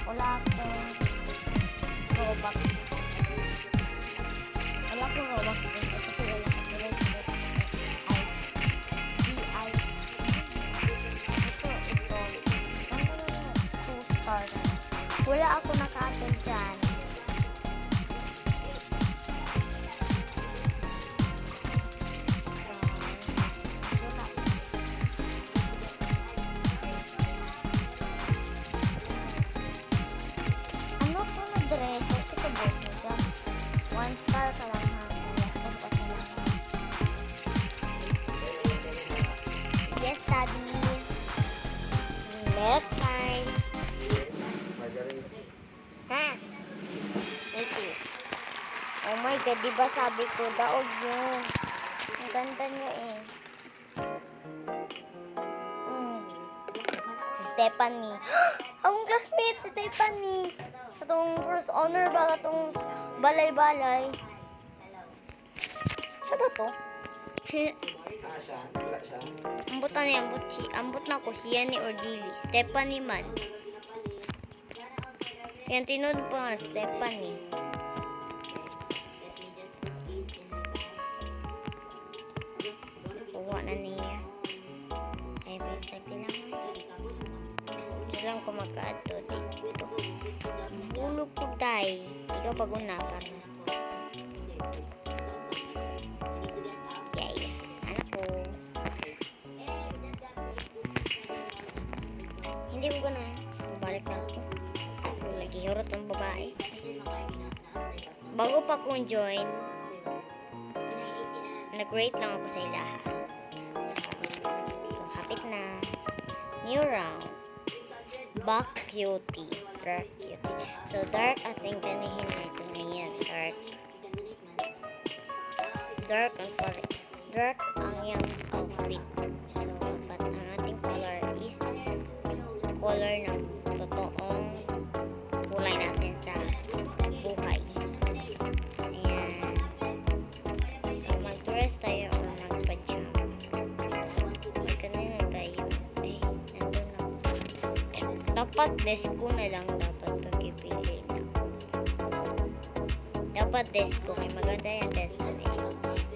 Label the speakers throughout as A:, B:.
A: Wala akong Robux. Wala akong Robux din kasi wala akong Robux. I. Ito. Ano na 2 star na? Wala ako naka-attend dyan. Ano po na dress? Ito po dyan. 1 star ka lang ha. Yes, daddy. Milk time. Ha? Thank you. Oh my God, diba sabi ko, daog yun. Ang ganda niya eh. Stephanie. Ang classmate si Stephanie. Itong first honor ba? Itong balay-balay. Siya ba to?
B: Siya? Wala siya?
A: Ambot na niya. Ambot na ko. Siya ni Ordili. Stephanie man. Yan, tinod pa nga, Stephanie. Kuha na niya. Ay, tagi lang. Ito lang ko magka-add to. Hulog ko, day. Ikaw pag-una para. Yay. Anak ko. Hindi ko ganahan. Balik na ako. Naghihurot ang babae. Bago pa kong join, nag-rate lang ako sa ilaha. So, hapit na. New round. Back cutie. Dark cutie. So, dark ating ganihin na ito ngayon. Dark and color. Dark ang yung outfit. So, dapat ang ating color is color ng totoong kulay natin sa buhay. Ayan. So, mag-dress tayo o mag-pajama. Magkanina tayo. Ay, nandun na. Dapat desko na lang dapat pagkipili na. Dapat desko. May maganda yung desko eh.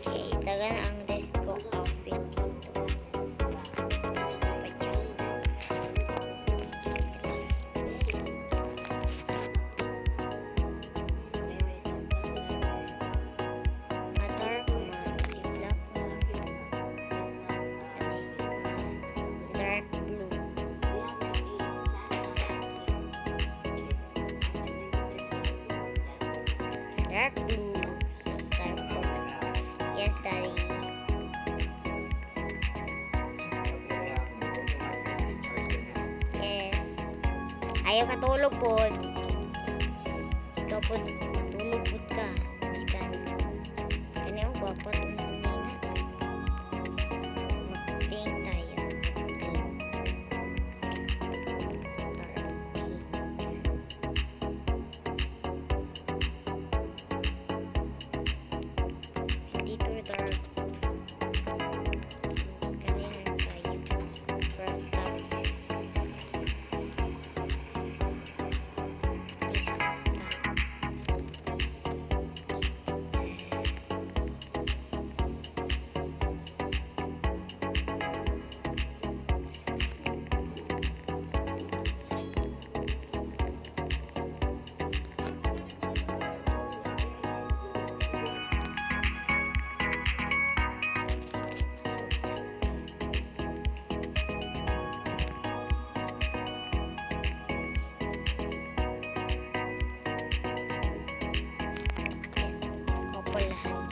A: Okay, tagan ang desko outfit dito. Dark blue. Yes, daddy. Yes. Ayaw ka tulog po. Ikaw po, tulog po ka. Kanya ko, gwapo itong sanina. Mag-pink tayo. Pink. Dark. Kanina tayo. Front top. Lahat.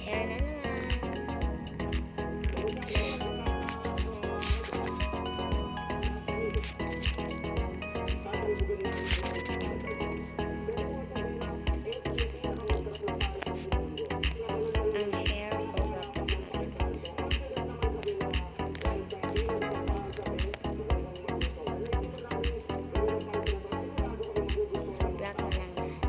A: Hair na naman. Ang hair ko ba? Black na lang lahat.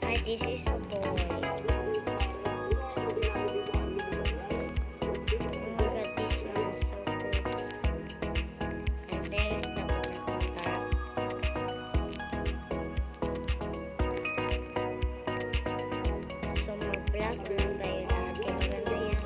A: Ay, this is a boy. Oh my god, this one is so good. And there is the dark. So, mag-black lang kayo lahat. Kaya maganda yan.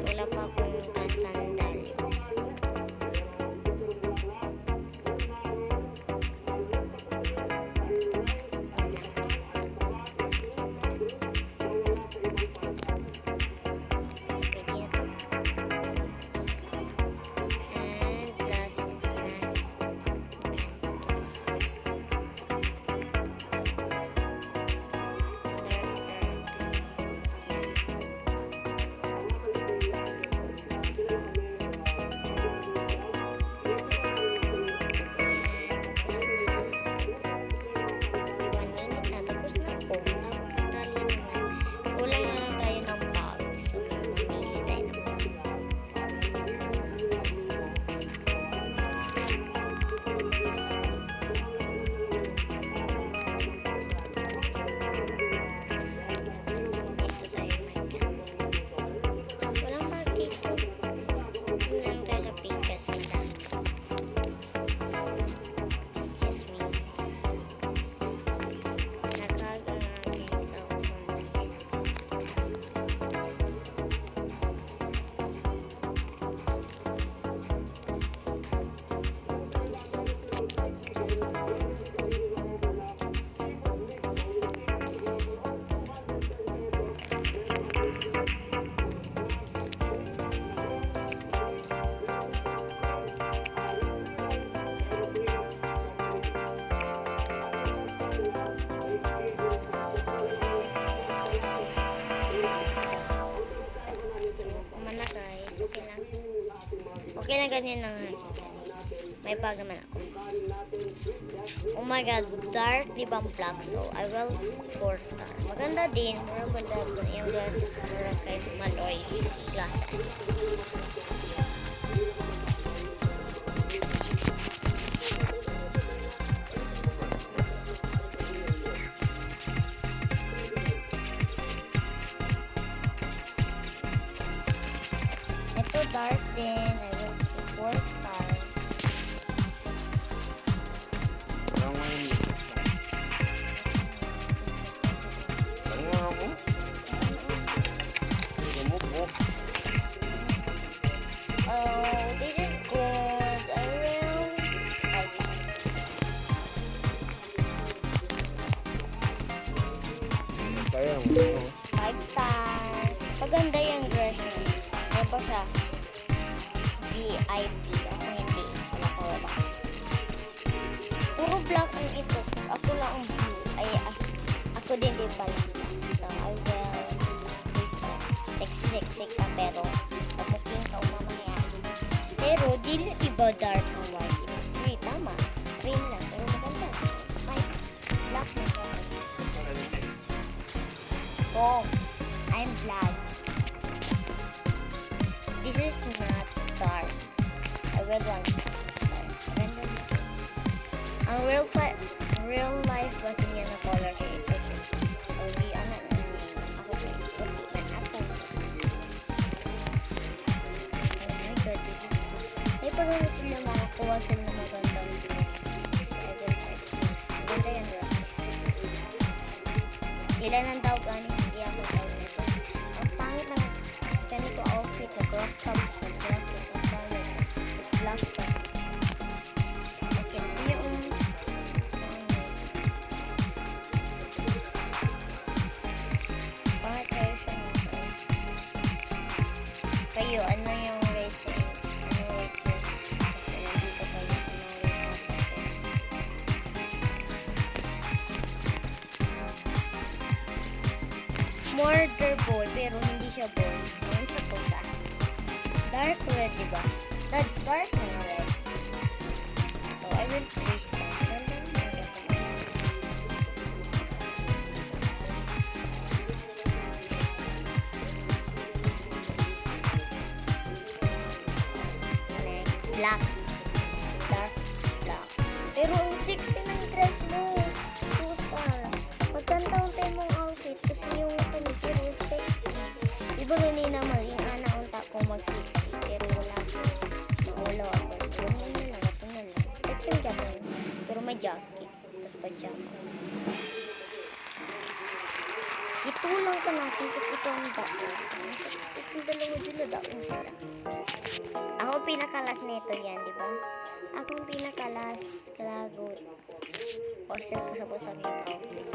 A: Wala pa akong kasandal. Okay na ganyan na nga. May pagaman ako. Oh my god, dark di ba ang black? So, I will 4 star. Maganda din. Maganda yung glasses. Mura kay Maloy glasses. Ito dark din. I will 4 star. Oh, this is good. I will 5 star.
B: Kaya mo.
A: 5 star. Maganda yung dress niya. Ano pa siya? VIP. Ako hindi. Wala ko wala. Puro black ang ito. Ako lang ang blue. Ay, ako din din pala. So, I will sexy ka pero papuking ka umamaya. Pero, di iba dark ang white. Hindi, tama. Green lang. Pero maganda. White. Black na siya. Oh, I'm black. This is not dark. I will want ang real life kasi niya na color shade. Or di ano na ako puti man ako. Oh my god, this is good. Ay, pagano sila makakuha sila na magandang maganda yan bro. Ilan ang daw gani hindi ako daw nito. Ang pangit ng ganito outfit na crop top sa jacket. Ang pangit. It's black top. Okay, hindi yung pangit kayo siya nito. Kayo, ano yung rating? Ano rating? Kasi nandito kayo sa mga rating. Murder boy, pero hindi siya boy. Ano siya po sa? dark red, diba? That dark na red. So, I will freeze that. Next, black. Dark black. Pero ang 60 ng dress mo. 2 star. Magkantaon tayo mong outfit. Kasi yung pero 60. Di ba ganina maging ana unta ko mag-60. Pero wala ko. Maulaw ako. So, yun na lang. Ito na lang. Texting jacket. Pero may jacket. Tapos pajama. Itulang ko natin kasi ito ang dako. Itong dalawa sila dako sila. Ako pinakalas nito yan, di ba? Ako ang pinakalas kalagot. O sir ko sa busa yung outfit.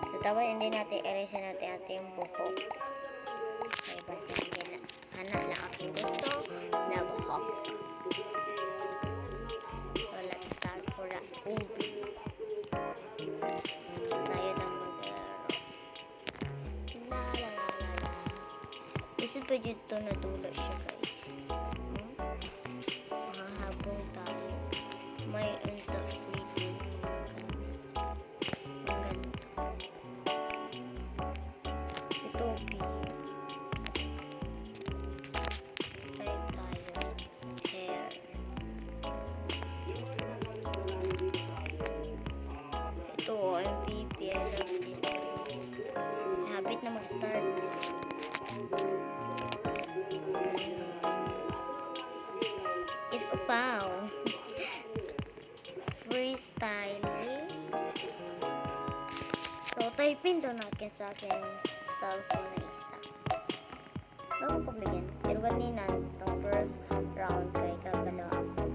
A: So dapat hindi natin erase natin ating buhok. Okay, basta hindi na. Anak lang aking gusto na buhok. So let's start for the ubi. Tayo na Gusto pa dito na dulo siya guys. Mahahabong tayo. May ento video yung ganito. Ito tayo hair. Ito MVP. I love this. Habit na mag-start. It's upaw. Freestyling. So, typing doon natin sa akin cellphone na isa. Ewan ko bigyan. Pero kanina, itong first round kay kabalo ako.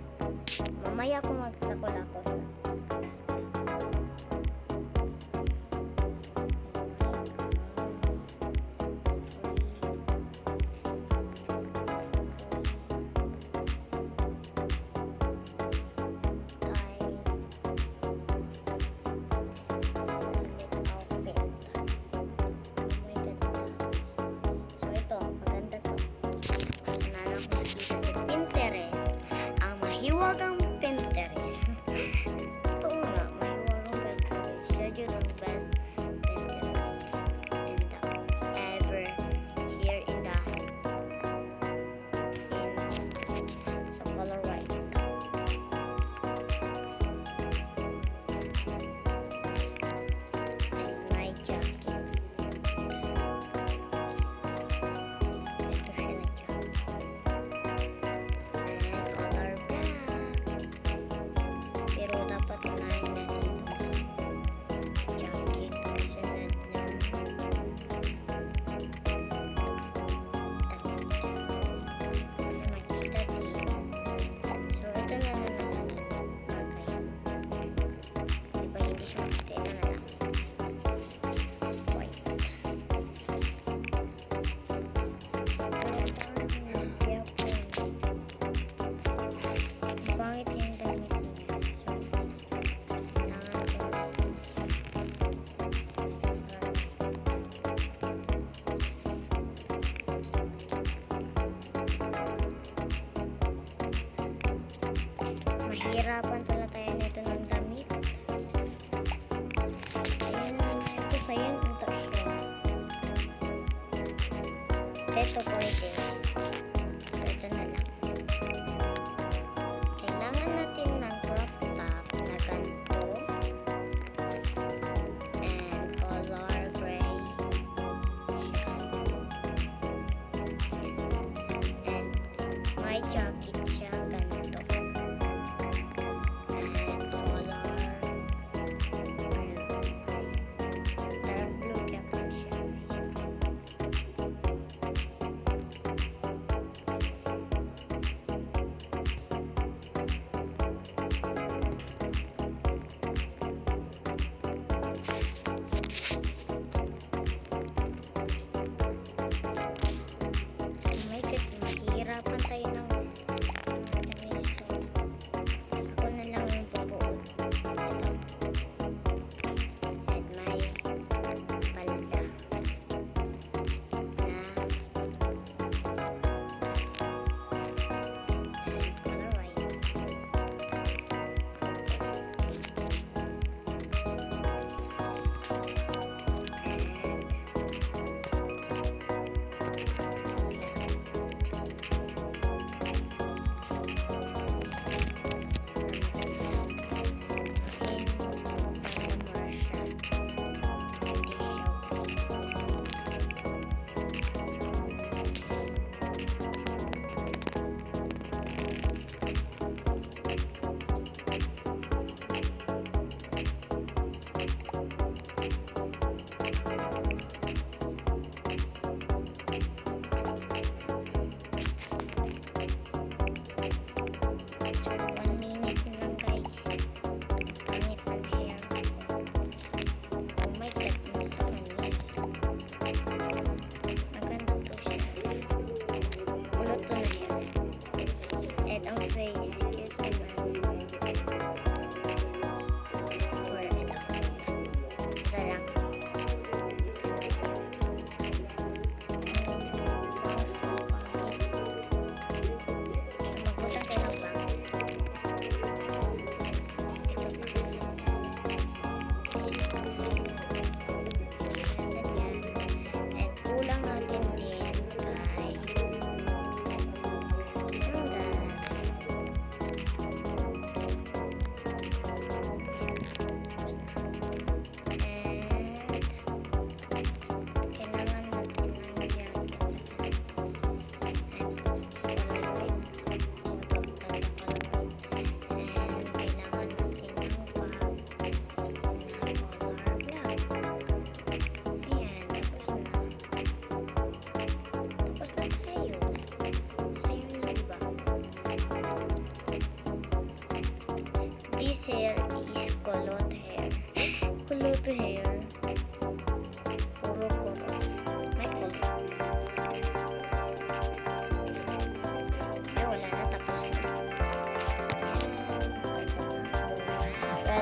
A: Mamaya ko maglako-lako. Mahiwagang Pinterest. Ito nga, mahiwagang Pinterest. Siya yun ang best Pinterest in the ever here in the so color white. And my jacket. Ito siya na jacket. Pero dapat unahin natin jacket sunod na makita din. So ito na lang okay. Diba hindi siya makita, ito na lang white. Pangit yung damit niya. Mahirapan pala tayo nito ng damit. Ito sayang ito siya. Ito pwede. Ito na lang. Kailangan natin ng crop top na ganito. And color gray. And my jacket siya ganito. And color blue. Dark blue kaya pa siya.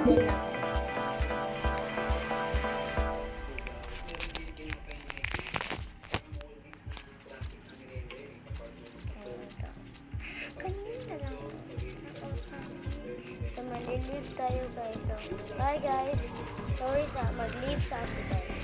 A: din ako. Kanina lang. So, malilive tayo guys. So, bye guys. Sorry sa mag-leave sa atin guys.